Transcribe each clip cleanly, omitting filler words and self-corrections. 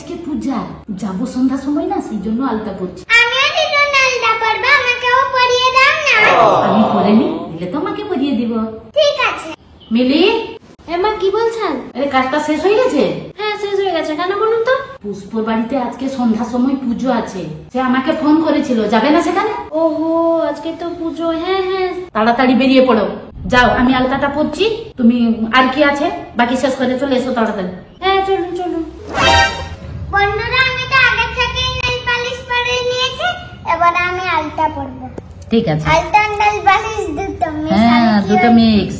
আজকে পূজা, যাবো সন্ধ্যা সময় না, সেই জন্য আলতা পরছি। আমিও দিদুন আলতা পরবো, আমাকেও পরিয়ে দাও না। আমি পরে নি, দিলে তোমাকে পরিয়ে দিব। ঠিক আছে। মিলি, এমা কি বলছেন? আরে কাজটা শেষ হয়ে গেছে? হ্যাঁ শেষ হয়ে গেছে। কেন বলুন তো? পুষ্পর বাড়িতে আজকে সন্ধ্যা সময় পুজো আছে, সে আমাকে ফোন করেছিল, যাবে না সেখানে? ওহো আজকে তো পুজো। হ্যাঁ হ্যাঁ তাড়াতাড়ি বেরিয়ে পড়ো। যাও, আমি আলতাটা পরছি, তুমি আর কি আছে বাকি শেষ করে চলে এসো তাড়াতাড়ি। হ্যাঁ চলুন চলুন। বন্ধুরা, আমি তো আগে থেকে নেল পালিশ পরে নিয়েছি, এবার আমি আলতা পরবো। ঠিক আছে। আলতা নেল পালিশ দুটো হ্যাঁ দুটো মিক্স।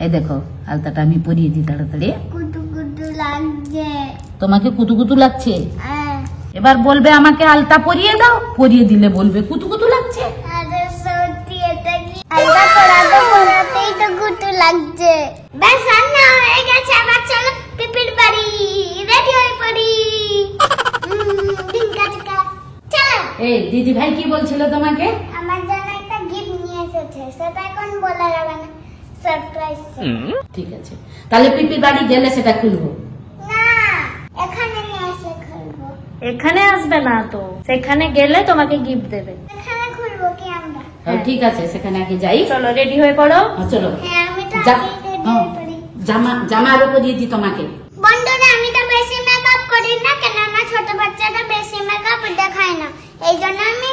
এই দেখো আলতাটা আমি পরিয়ে দিই তাড়াতাড়ি। কুটু কুটু লাগছে। তোমাকে কুতু কুতু লাগছে? হ্যাঁ। এবার বলবে আমাকে আলতা পরিয়ে দাও, পরিয়ে দিলে বলবে কুতু কুতু লাগছে। আরে সত্যি এটা কি? আলতা পরাতেই তো কুটু লাগছে। ব্যাস রান্না হয়ে গেছে, আবার চলো পিপির বাড়ি। রেডি হয়ে পড়ি। ঢিঙ্কা চিকা চলো। এই দিদি ভাই কি বলছিল তোমাকে? আমার জন্য একটা গিফট নিয়ে এসেছে, সেটা এখন বলা যাবে না, সারপ্রাইজ। ঠিক আছে, তাহলে পিপির বাড়ি গেলে সেটা খুলবো। না, এখানে নিয়ে আসলে খুলবো। এখানে আসবে না তো, সেখানে গেলে তোমাকে গিফট দেবে। এখানে খুলবো কি আমরা? ঠিক আছে, সেখানে আগে যাই। চলো রেডি হয়ে পড়ো। চলো। হ্যাঁ, আমি তো যা, আগেই ready হ্যাঁ, হয়ে পড়ি। জামা আরো পরিয়ে দিই তোমাকে। বন্ধুরা, আমি তো বেশি মেকআপ করি না, কেননা ছোট বাচ্চাটা বেশি মেকআপ দেখায় না, এই জন্য আমি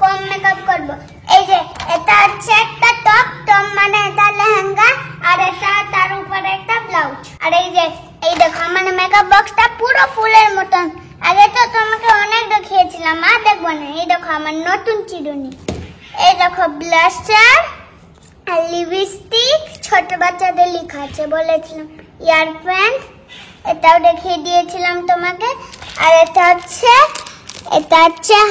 কম মেকআপ করব। এই যে এটা হচ্ছে একটা টপ মানে এটা লেহেঙ্গা, আর এটা তার উপরে একটা ব্লাউজ। আর এই যে এই দেখো আমার মেকআপ বক্সটা পুরো ফুলের মতন। আগে তো তোমাকে অনেক দেখিয়েছিলাম, আর দেখবো না। এই দেখো আমার নতুন চিরুনি, এই দেখো ব্লাশার আর লিপস্টিক, ছোট বাচ্চাদের লেখা আছে বলেছিলাম, ইয়ার প্যান্ট এটাও দেখিয়ে দিয়েছিলাম তোমাকে। আর এটা হচ্ছে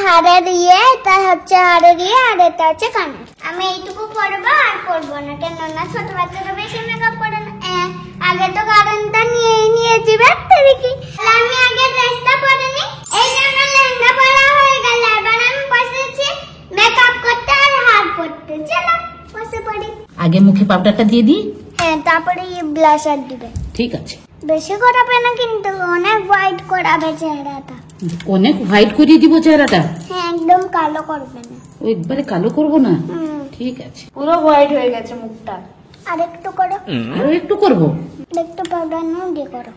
হাড়ের ইয়ে, এটা হচ্ছে হাড়ের ইয়ে, আর এটা হচ্ছে কানের। আমি এইটুকু পরবো আর পরবো না, কেননা ছোট বাচ্চারা বেশি মেকআপ করে না। আগে তো কারণটা নিয়েছি ব্যাপারটা দেখি। আমি আগে ড্রেসটা পরে নি, এই জন্য লেহেঙ্গা পরা হয়ে গেল। এবার আমি বসেছি মেকআপ করতে আর হার পরতে। চলো বসে পড়ি। আগে মুখে পাউডারটা দিয়ে দিই। হ্যাঁ, তারপরে এই ব্লাশার দিবে। ঠিক আছে। বেশি করাবে না কিন্তু, অনেক হোয়াইট করাবে চেহারাটা। অনেক হোয়াইট করিয়ে দিব চেহারাটা? হ্যাঁ, একদম কালো করবে না। ও একবারে কালো করব না? ঠিক আছে। পুরো হোয়াইট হয়ে গেছে মুখটা। আর একটু করো। আরো একটু করব? একটু পাউডার নুন দিয়ে করো।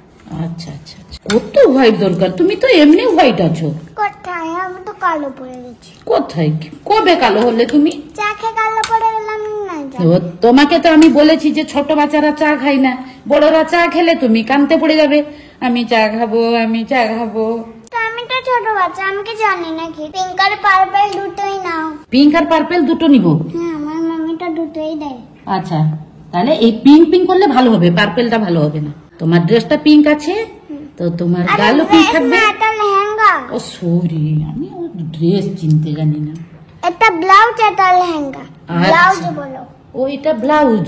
আচ্ছা আচ্ছা আচ্ছা। কত হোয়াইট দরকার? তুমি তো এমনি হোয়াইট আছো। কোথায়? আমি তো কালো পড়ে গেছি। কোথায়? কবে কালো হলে তুমি? চা খেয়ে কালো পড়ে গেলাম না। তোমাকে তো আমি বলেছি যে ছোট বাচ্চারা চা খায় না, বড়রা চা খেলে তুমি কানতে পড়ে যাবে, আমি চা খাবো, আমি চা খাবো। তো আমি তো ছোট বাচ্চা, আমি কি জানি নাকি? পিঙ্ক আর পার্পল দুটোই নাও। পিঙ্ক আর পার্পল দুটো নিব? হ্যাঁ, আমার মামিটা দুটোই দেয়। আচ্ছা, তাহলে এই পিঙ্ক পিঙ্ক করলে ভালো হবে, পার্পলটা ভালো হবে না। তোমার ড্রেসটা পিঙ্ক আছে তো তোমার গালও পিঙ্ক থাকবে। এটা লেহেঙ্গা। ও সরি, আমি ও ড্রেস চিনতে জানি না। এটা ব্লাউজ, এটা লেহেঙ্গা। ব্লাউজ বলো। ও এটা ব্লাউজ।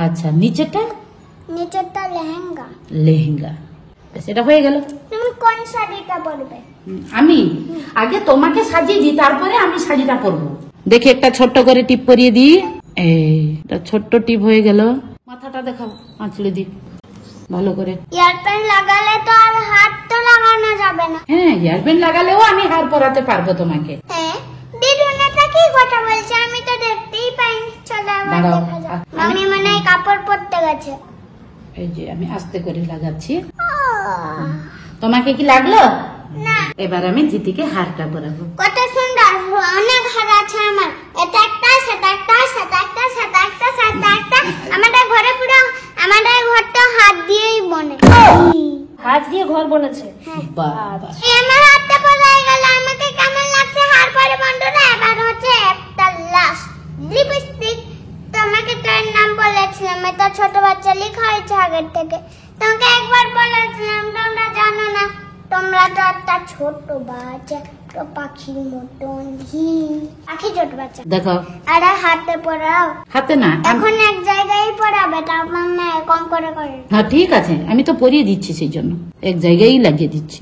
আচ্ছা, নিচেটা? নিচেরটা লেহেঙ্গা। লেহেঙ্গা। সেটা হয়ে গেল। তুমি কোন শাড়িটা পরবে? আমি আগে তোমাকে সাজিয়ে দিই, তারপরে আমি শাড়িটা পরবো। দেখি একটা ছোট্ট করে টিপ পরিয়ে দিই। এইটা ছোট্ট টিপ হয়ে গেল। মাথাটা দেখাও, আঁচড়ে দিই ভালো করে। ইয়ারপ্যান্ট লাগালে তো আর হাত তো লাগানো যাবে না। হ্যাঁ, ইয়ারব্যান্ড লাগালেও আমি হার পরাতে পারবো তোমাকে। হ্যাঁ, দিদুনেটা কি কথা বলছে? আমি তো দেখতেই পাইনি। চলো আবার দাঁড়াও, দেখা যাক। মামি মনে হয় কাপড় পরতে গেছে। এই যে আমি আস্তে করে লাগাচ্ছি। তোমাকে কি লাগলো? না। এবার আমি জিতিকে হারটা পরাবো। কত সুন্দর, অনেক হার আছে আমার। এটা একটা, সেটা একটা, সেটা একটা, সেটা একটা, সেটা একটা। আমাদের ঘরে পুরো, আমাদের ঘরটা হাত দিয়েই বনে। হাত দিয়ে ঘর বনেছে? বাবা, আমার হাতটা পড়ে গেল। আমাকে কেমন লাগছে হার পরে বন্ধুরা? এবার হচ্ছে একটা লাস্ট লিপস্টিক। তোমাকে তার নাম বলেছিলাম, এটা ছোট বাচ্চা লেখা হয়েছে আগের থেকে। তোমাকে একবার বলেছিলাম, তোমরা জানো না। তোমরা তো একটা ছোট বাচ্চা, তো পাখির মতন। পাখি ছোট বাচ্চা। দেখো, আরে হাতে পড়াও। হাতে না, এখন এক জায়গায় পড়াবে, তার মানে কম করে করে। হ্যাঁ ঠিক আছে, আমি তো পরিয়ে দিচ্ছি, সেই জন্য এক জায়গায় লাগিয়ে দিচ্ছি।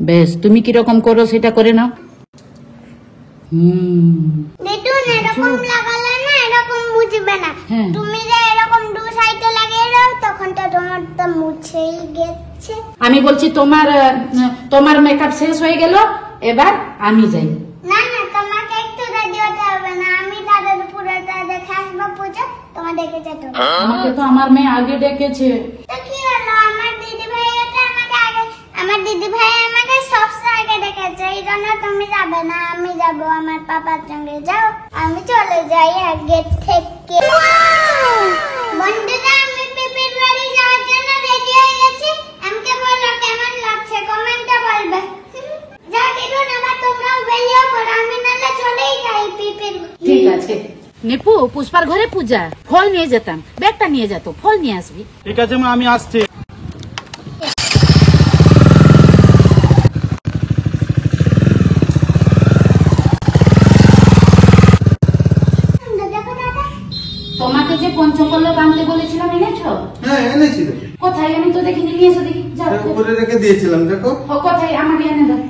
বেশ, তুমি কিরকম করো সেটা করে নাও। দেখুন, এরকম লাগালে না এরকম মুছবে না। হ্যাঁ। তুমি যে এরকম দু সাইডে লাগিয়ে দাও, তখন তো তোমার তো মুছেই গেছে। আমি বলছি তোমার মেকআপ শেষ হয়ে গেল, এবার আমি যাই। না না, তোমাকে একটু রেডি হতে হবে না, আমি তাদের পুরোটা দেখে আসবো পুজো, তোমার দেখে যেতে হবে। আমাকে তো আমার মেয়ে আগে ডেকেছে। তো কি হলো, আমার দিদি ভাই আমার দিদি ভাই আমাকে সবসময় আগে ডেকেছে, এই জন্য তুমি যাবে না, আমি যাব আমার পাপার সঙ্গে। যাও, আমি চলে যাই আগে থেকে। বন্ধুরা, আমি পিপির বাড়ি যাওয়ার জন্য রেডি হয়ে গেছি, আমাকে বলো কেমন লাগছে, কমেন্টে বলবে। যাও দিদুন, আবার তোমরাও বেরিয়ে পড়ো, আমি নাহলে চলেই যাই পিপির। ঠিক আছে। নিপু, পুষ্পার ঘরে পূজা, ফল নিয়ে যেতাম, ব্যাগটা নিয়ে যেত, ফল নিয়ে আসবি। ঠিক আছে মা, আমি আসছি। দেখো দাদা, তোমাকে যে পঞ্চপল্লব আনতে বলেছিলাম এনেছো? হ্যাঁ এনেছি তো। কোথায়? আমি তো দেখিনি, নিয়ে এসো দেখি। যাও। উপরে রেখে দিয়েছিলাম, দেখো। ও, কোথায়? আমাকে এনে দাও।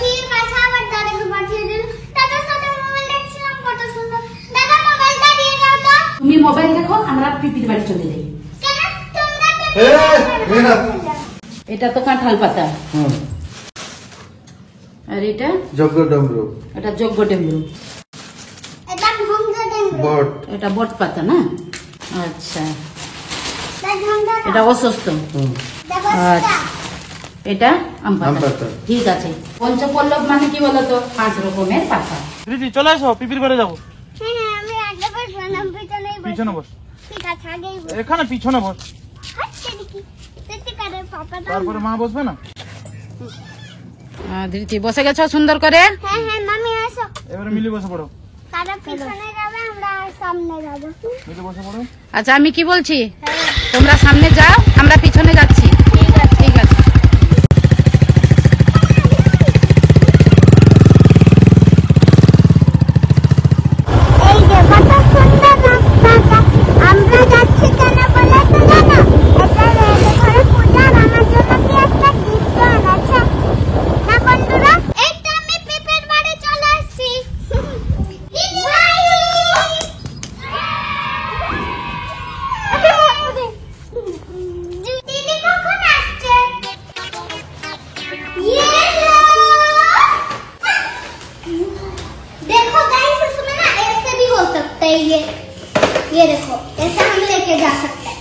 ঠিক আছে, আবার দাদাকে পাঠিয়ে দিন। দাদার সাথে মোবাইল দেখছিলাম, কত সুন্দর। দাদা, মোবাইলটা দিয়ে দাও তো। তুমি মোবাইল দেখো, আমরা পিপির বাড়ি চলে যাই। কেন? তোমরা তো মেয়েরা। এটা তো কাঁঠাল পাতা, হুম, আর এটা যজ্ঞ ডমরু, এটা যজ্ঞ ডেমরু, এটা ঢঙ্গা দেন। বট, এটা বট পাতা না? আচ্ছা, এটা ঢঙ্গা। এটা অসুস্থ, হুম, দেখো আচ্ছা। এটা আম আম পাতা। পাতা। ঠিক আছে। পঞ্চপল্লব মানে কি বলতো? 5 রকমের পাতা। দিদি চলে আসো, পিপির ঘরে যাবো। হ্যাঁ হ্যাঁ, আমি আগে বসবো না, পিছনেই বসবো। পিছনে বস, ঠিক আছে, আগেই বসবো। এখানে পিছনে বস, আচ্ছা দেখি, সত্যিকারের পাপা দাও। তারপরে মা বসবে না। ধৃতি, বসে গেছো সুন্দর করে? হ্যাঁ হ্যাঁ, মামি আসো। এবারে মিলি বসে পড়ো, তারা পিছনে যাবে, আমরা সামনে যাবো। মিলি বসে পড়ো। আচ্ছা, আমি কি বলছি, তোমরা সামনে যাও, আমরা পিছনে যাচ্ছি। ঠিক আছে, ঠিক আছে। এই যে কত সুন্দর রাস্তাটা, আমরা যাচ্ছি কেন বলে তো জানো? এটা রেলে করে পূজার আমার জন্য কি একটা গিফট আছে না বন্ধুরা? এই তো আমি পিপের বাড়ি চলে আসছি। দিদি ভাই, দিদি কখন আসছে? देखो गाइस, इसमें ना ऐसे भी हो सकता है, ये देखो, ऐसे हम लेके जा सकते हैं।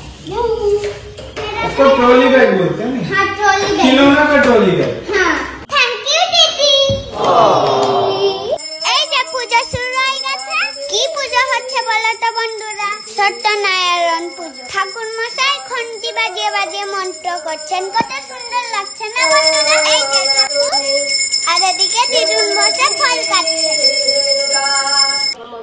उसको ट्रॉली बैग बोलते हैं ना, हाँ, ट्रॉली बैग। खिलौना का ट्रॉली बैग। हाँ, थैंक यू दीदी। এই যে পূজা শুরু হয়ে গেছে। কি পূজা হচ্ছে বলো তো বন্ধুরা? সত্যনারায়ণ পুজো। ঠাকুর মশাই ঘন্টি বাজিয়ে বাজিয়ে মন্ত্র করছেন, কত সুন্দর লাগছে না বন্ধুরা? এই যে ঠাকুর, আর এদিকে দিদুন বসে ফল কাটছে।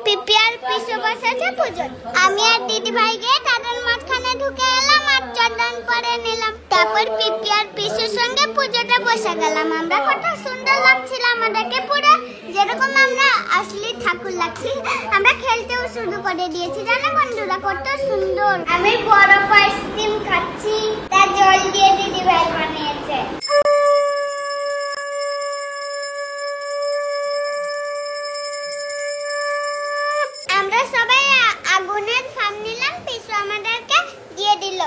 পিপি আর পিসু বসেছে পুজো। আমি আর দিদি ভাই গিয়ে তাদের মাঝখানে ঢুকে এলাম আর চন্দন করে নিলাম। তারপর পিপি আর পিসুর সঙ্গে পুজোটা বসে গেলাম। আমরা কত সুন্দর লাগছিল আমাদেরকে, পুরো যেরকম আমরা আসলে ঠাকুর লাগছি। আমরা খেলতেও শুরু করে দিয়েছি, জানো বন্ধুরা, কত সুন্দর। আমি বরফ আইসক্রিম খাচ্ছি, তার জল দিয়ে দিদি ভাই বানিয়েছে। আমরা সবাই আগুনের ফার্ম নিলাম, পিছু আমাদেরকে দিয়ে দিল।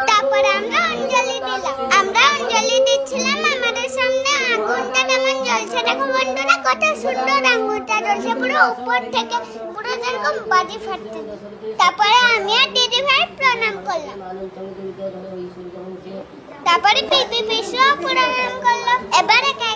তারপরে আমরা অঞ্জলি দিলাম। আমরা অঞ্জলি দিচ্ছিলাম, আমাদের সামনে আগুনটা কেমন জ্বলছে দেখো বন্ধুরা, কত সুন্দর আগুনটা জ্বলছে, পুরো উপর থেকে পুরো যেরকম বাজি ফাটছে। তারপরে আমি আর দিদি ভাই প্রণাম করলাম। তারপরে পিপি পিসু প্রণাম করলো। এবার একা